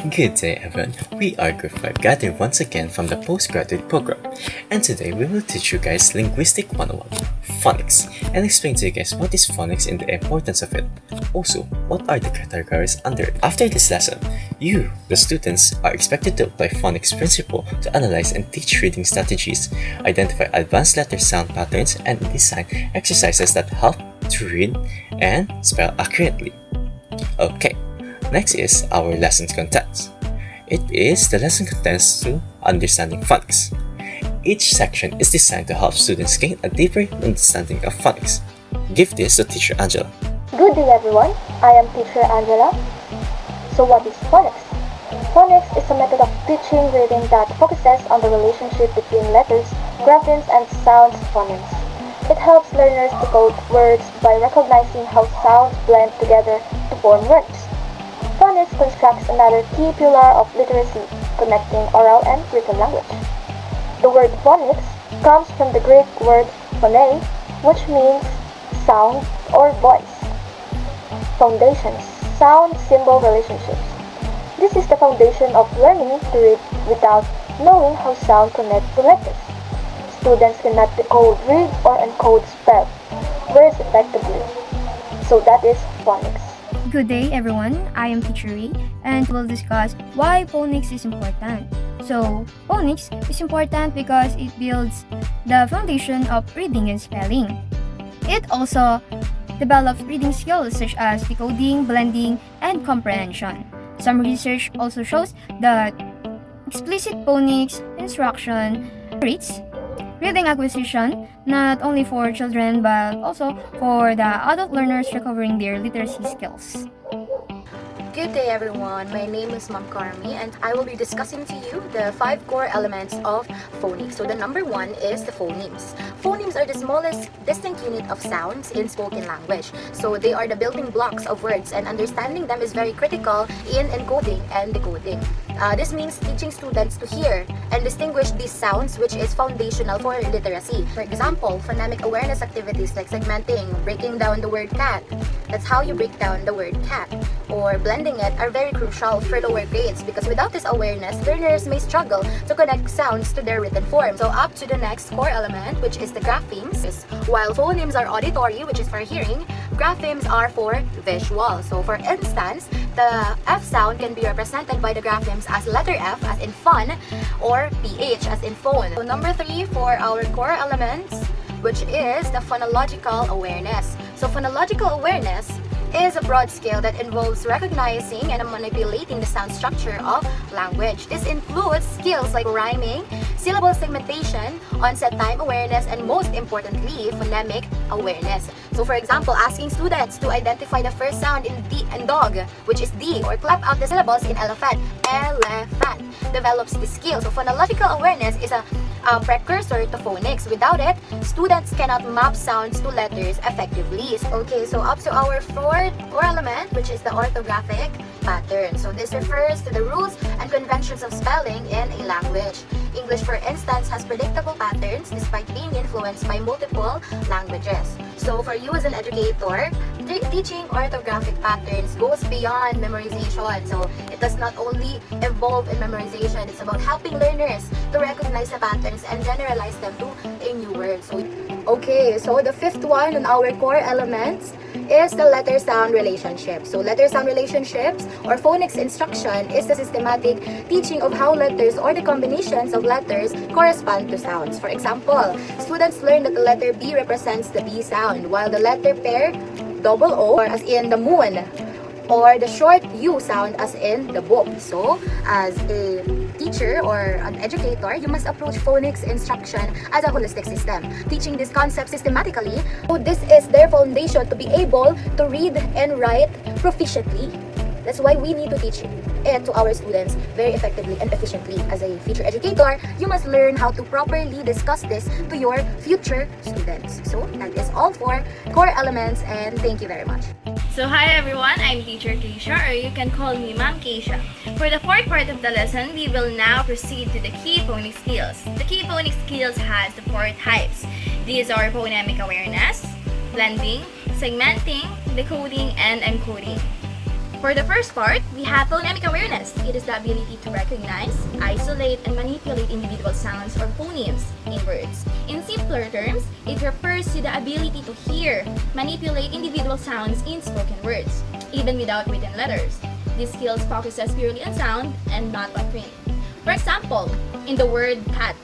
Good day everyone, we are Group 5 gathered once again from the postgraduate program, and today we will teach you guys Linguistic 101, Phonics, and explain to you guys what is phonics and the importance of it. Also, what are the categories under it. After this lesson, you, the students, are expected to apply phonics principle to analyze and teach reading strategies, identify advanced letter sound patterns, and design exercises that help to read and spell accurately. Okay. Next is our lesson contents. It is the lesson contents to understanding phonics. Each section is designed to help students gain a deeper understanding of phonics. Give this to Teacher Angela. Good day everyone, I am Teacher Angela. So what is phonics? Phonics is a method of teaching reading that focuses on the relationship between letters, graphemes, and sounds phonemes. It helps learners to code words by recognizing how sounds blend together to form words. Phonics constructs another key pillar of literacy, connecting oral and written language. The word phonics comes from the Greek word phone, which means sound or voice. Foundations, sound-symbol relationships. This is the foundation of learning to read without knowing how sound connects to letters. Students cannot decode, read, or encode spell words effectively. So that is phonics. Good day everyone, I am Teacher Ray and we'll discuss why phonics is important. So, phonics is important because it builds the foundation of reading and spelling. It also develops reading skills such as decoding, blending, and comprehension. Some research also shows that explicit phonics instruction rates reading acquisition not only for children but also for the adult learners recovering their literacy skills. Good day everyone, my name is Ma'am Carmi and I will be discussing to you the 5 core elements of phonics. So the number 1 is the phonemes. Phonemes are the smallest distinct unit of sounds in spoken language. So they are the building blocks of words and understanding them is very critical in encoding and decoding. This means teaching students to hear and distinguish these sounds, which is foundational for literacy. For example, phonemic awareness activities like segmenting, breaking down the word cat. That's how you break down the word cat. Or blending it are very crucial for lower grades because without this awareness, learners may struggle to connect sounds to their written form. So up to the next core element, which is the graphemes. While phonemes are auditory, which is for hearing, graphemes are for visual. So for instance, the F sound can be represented by the graphemes as letter F as in fun or PH as in phone. So number 3 for our core elements, which is the phonological awareness. So phonological awareness is a broad skill that involves recognizing and manipulating the sound structure of language. This includes skills like rhyming, syllable segmentation, onset time awareness, and most importantly, phonemic awareness. So for example, asking students to identify the first sound in D and dog, which is D, or clap out the syllables in elephant, elephant, develops this skill. So phonological awareness is a precursor to phonics. Without it, students cannot map sounds to letters effectively. Okay, so up to our 4th core element, which is the orthographic pattern. So this refers to the rules and conventions of spelling in a language. English, for instance, has predictable patterns despite being influenced by multiple languages. So for you as an educator, teaching orthographic patterns goes beyond memorization. So it does not only involve in memorization, it's about helping learners to recognize the patterns and generalize them to a new word. So okay, so the 5th one on our core elements is the letter-sound relationship. So letter-sound relationships or phonics instruction is the systematic teaching of how letters or the combinations of letters correspond to sounds. For example, students learn that the letter B represents the B sound, while the letter pair double O, or as in the moon, or the short U sound as in the book. So as a teacher or an educator, you must approach phonics instruction as a holistic system, teaching this concept systematically. So this is their foundation to be able to read and write proficiently. That's why we need to teach it to our students very effectively and efficiently. As a future educator, you must learn how to properly discuss this to your future students. So that is all for core elements, and thank you very much. So hi everyone, I'm Teacher Keisha, or you can call me Ma'am Keisha. For the 4th part of the lesson, we will now proceed to the key phonics skills. The key phonics skills has the 4 types. These are phonemic awareness, blending, segmenting, decoding, and encoding. For the first part, we have phonemic awareness. It is the ability to recognize, isolate, and manipulate individual sounds or phonemes in words. In simpler terms, it refers to the ability to hear, manipulate individual sounds in spoken words, even without written letters. This skill focuses purely on sound and not on print. For example, in the word cat,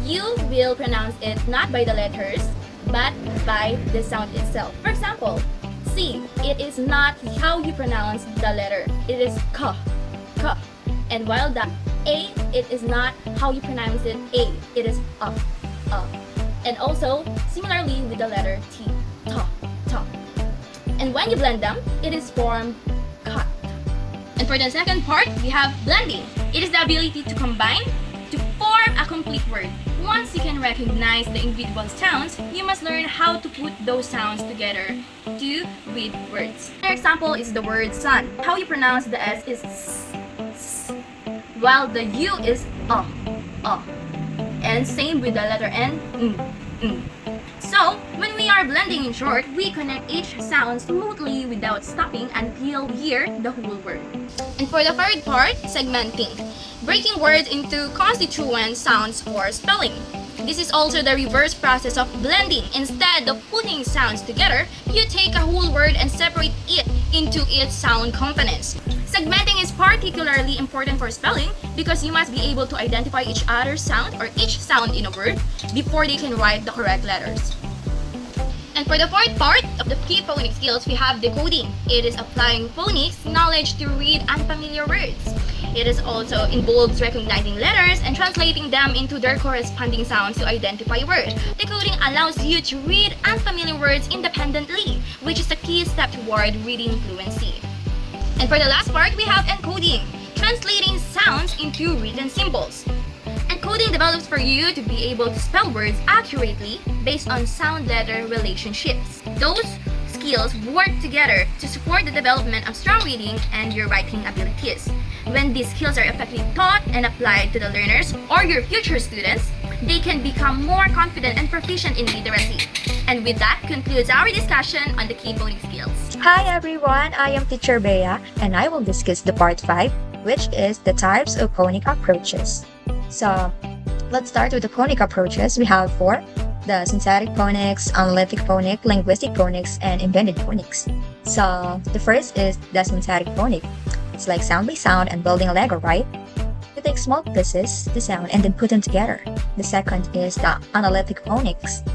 you will pronounce it not by the letters, but by the sound itself. For example, C, it is not how you pronounce the letter. It is ka, ka. And while the A, it is not how you pronounce it, A. It is a. And also, similarly with the letter T, ta, ta. And when you blend them, it is formed cut. And for the second part, we have blending. It is the ability to combine to form a complete word. Once you can recognize the individual sounds, you must learn how to put those sounds together to read words. Another example is the word sun. How you pronounce the S is s, while the U is a. And same with the letter N, n. So, when we are blending in short, we connect each sound smoothly without stopping until we hear the whole word. And for the third part, segmenting. Breaking words into constituent sounds for spelling. This is also the reverse process of blending. Instead of putting sounds together, you take a whole word and separate it into its sound components. Segmenting is particularly important for spelling because you must be able to identify each other's sound or each sound in a word before they can write the correct letters. And for the fourth part of the key phonics skills, we have decoding. It is applying phonics knowledge to read unfamiliar words. It is also involves recognizing letters and translating them into their corresponding sounds to identify a word. Decoding allows you to read unfamiliar words independently, which is a key step toward reading fluency. And for the last part, we have encoding, translating sounds into written symbols. Encoding develops for you to be able to spell words accurately based on sound-letter relationships. Those skills work together to support the development of strong reading and your writing abilities. When these skills are effectively taught and applied to the learners or your future students, they can become more confident and proficient in literacy. And with that concludes our discussion on the key phonics skills. Hi everyone, I am Teacher Bea and I will discuss the part 5, which is the types of phonic approaches. So, let's start with the phonic approaches. We have 4, the synthetic phonics, analytic phonic, linguistic phonics, and embedded phonics. So, the first is the synthetic phonic. It's like sound by sound and building a Lego, right? You take small pieces, the sound, and then put them together. The second is the analytic phonics.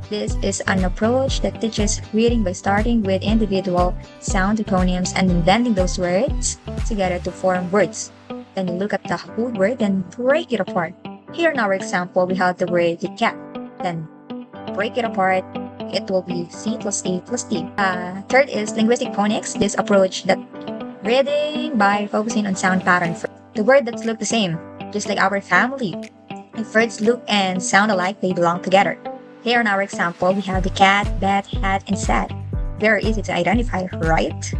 This is an approach that teaches reading by starting with individual sound phonemes and then blending those words together to form words. Then you look at the whole word and break it apart. Here in our example, we have the word cat. Then break it apart, it will be C plus A plus D. Third is linguistic phonics. This approach that reading by focusing on sound patterns. The words that look the same, just like our family. If words look and sound alike, they belong together. Here in our example, we have the cat, bat, hat, and sad. Very easy to identify, right?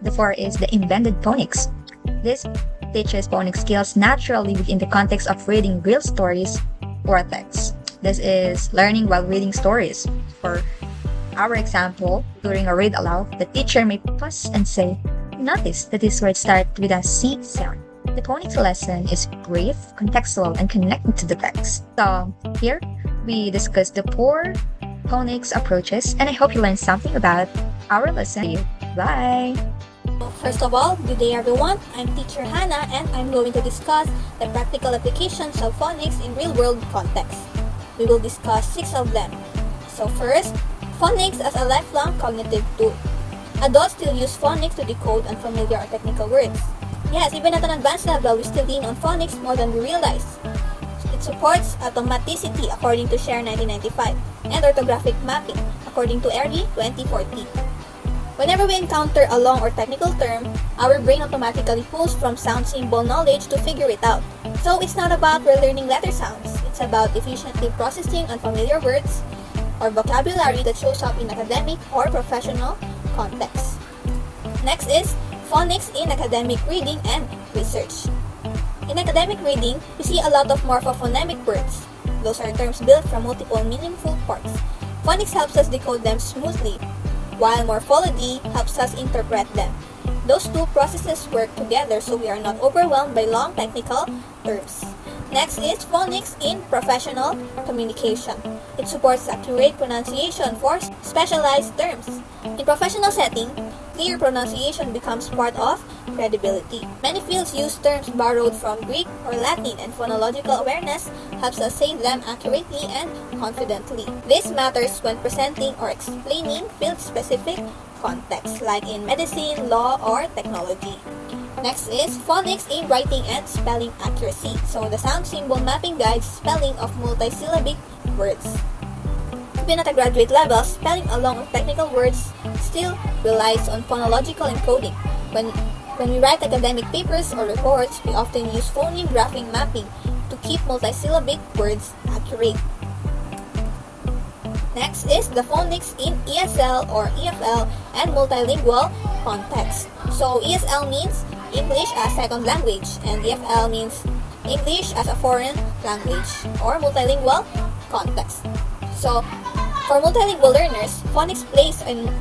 The 4 is the embedded phonics. This teaches phonics skills naturally within the context of reading real stories or texts. This is learning while reading stories. For our example, during a read aloud, the teacher may pause and say, "Notice that this word starts with a C sound." The phonics lesson is brief, contextual, and connected to the text. So here, we discussed the 4 phonics approaches, and I hope you learned something about our lesson. Bye! First of all, good day everyone. I'm Teacher Hannah and I'm going to discuss the practical applications of phonics in real-world context. We will discuss 6 of them. So first, phonics as a lifelong cognitive tool. Adults still use phonics to decode unfamiliar or technical words. Yes, even at an advanced level, we still lean on phonics more than we realize. It supports automaticity according to Share 1995 and orthographic mapping according to ERGI 2014. Whenever we encounter a long or technical term, our brain automatically pulls from sound symbol knowledge to figure it out. So it's not about relearning letter sounds, it's about efficiently processing unfamiliar words or vocabulary that shows up in academic or professional contexts. Next is phonics in academic reading and research. In academic reading, we see a lot of morphophonemic words. Those are terms built from multiple meaningful parts. Phonics helps us decode them smoothly, while morphology helps us interpret them. Those two processes work together so we are not overwhelmed by long technical terms. Next is phonics in professional communication. It supports accurate pronunciation for specialized terms. In professional setting, clear pronunciation becomes part of credibility. Many fields use terms borrowed from Greek or Latin, and phonological awareness helps us say them accurately and confidently. This matters when presenting or explaining field-specific contexts, like in medicine, law, or technology. Next is phonics in writing and spelling accuracy. So the sound symbol mapping guides spelling of multisyllabic words. Even at a graduate level, spelling along with technical words still relies on phonological encoding. When we write academic papers or reports, we often use phoneme graphing mapping to keep multisyllabic words accurate. Next is the phonics in ESL or EFL and multilingual context. So ESL means English as second language, and EFL means English as a foreign language or multilingual context. So for multilingual learners, phonics plays an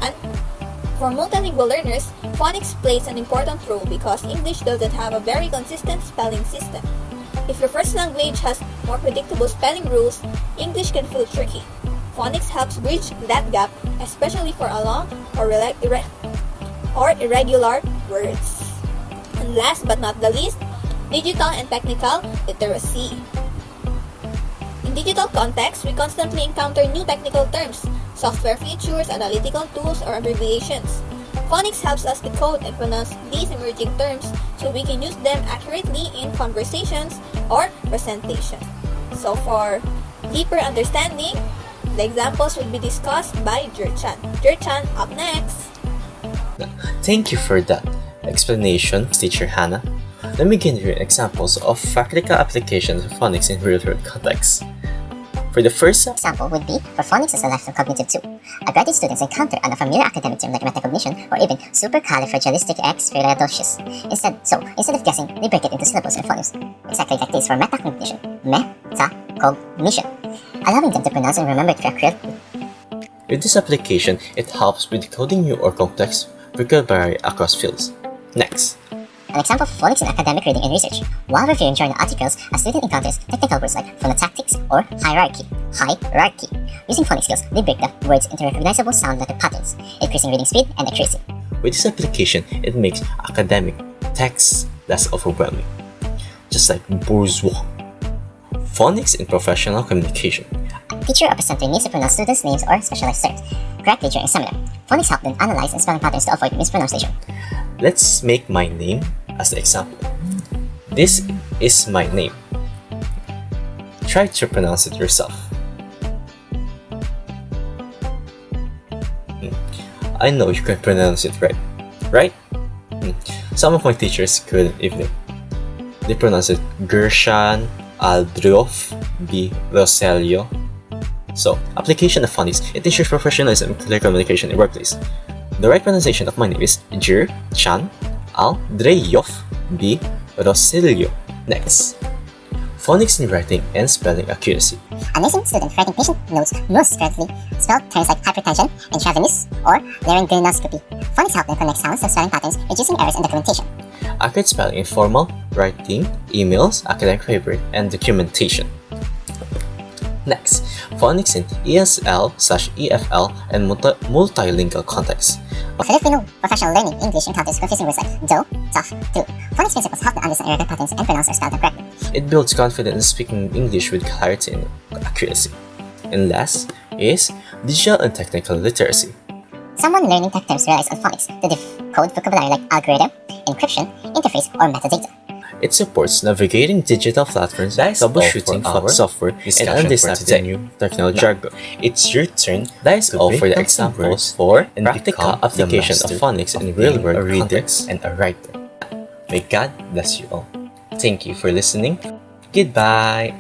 important role because English doesn't have a very consistent spelling system. If your first language has more predictable spelling rules, English can feel tricky. Phonics helps bridge that gap, especially for a long or irregular words. And last but not the least, digital and technical literacy. In digital context, we constantly encounter new technical terms, software features, analytical tools, or abbreviations. Phonics helps us decode and pronounce these emerging terms so we can use them accurately in conversations or presentation. So for deeper understanding, the examples will be discussed by Jerchan. Jerchan, up next! Thank you for that explanation, Teacher Hannah. Let me give you examples of practical applications of phonics in real-world contexts. For the first example would be for phonics as a lifelong cognitive tool. A graduate students encounter an unfamiliar academic term like metacognition or even supercalifragilisticexpialidocious. Instead of guessing, they break it into syllables and phonemes. Exactly like this for metacognition. Metacognition. Allowing them to pronounce and remember it accurately. With this application, it helps with decoding new or complex vocabulary across fields. Next, an example of phonics in academic reading and research. While reviewing journal articles, a student encounters technical words like phonetics or hierarchy. Using phonics skills, they break the words into recognizable sound letter patterns, increasing reading speed and accuracy. With this application, it makes academic texts less overwhelming. Just like bourgeois. Phonics in professional communication. A teacher or presenter needs to pronounce students' names or specialized terms correctly during a seminar. Phonics help them analyze and spelling patterns to avoid mispronunciation. Let's make my name as the example. This is my name. Try to pronounce it yourself. I know you can pronounce it right? Some of my teachers couldn't even. They pronounce it Gershon, Aldrioff, B. Rosillo. So, application of phonics, it ensures professionalism and clear communication in workplace. The right pronunciation of my name is Gershon, Aldrioff, B. Rosillo. Next, phonics in writing and spelling accuracy. A nursing student writing patient notes most correctly spelled terms like hypertension, intravenous, or laryngonoscopy. Phonics help them connect sounds and spelling patterns, reducing errors in documentation. Accurate spelling in formal writing, emails, academic paper, and documentation. Next, phonics in ESL/EFL and multilingual contexts. Filipino professional learning English encounters confusing words like do, tough, true. Phonics principles help them understand irregular patterns and pronounce or spell them correctly. It builds confidence in speaking English with clarity and accuracy. And last is digital and technical literacy. Someone learning tech terms relies on phonics to decode vocabulary like algorithm, encryption, interface, or metadata. It supports navigating digital platforms, troubleshooting software, and understanding new technical jargon. It's your turn. That is all for the examples for and practical application of phonics in real-world context and a writer. May God bless you all. Thank you for listening. Goodbye.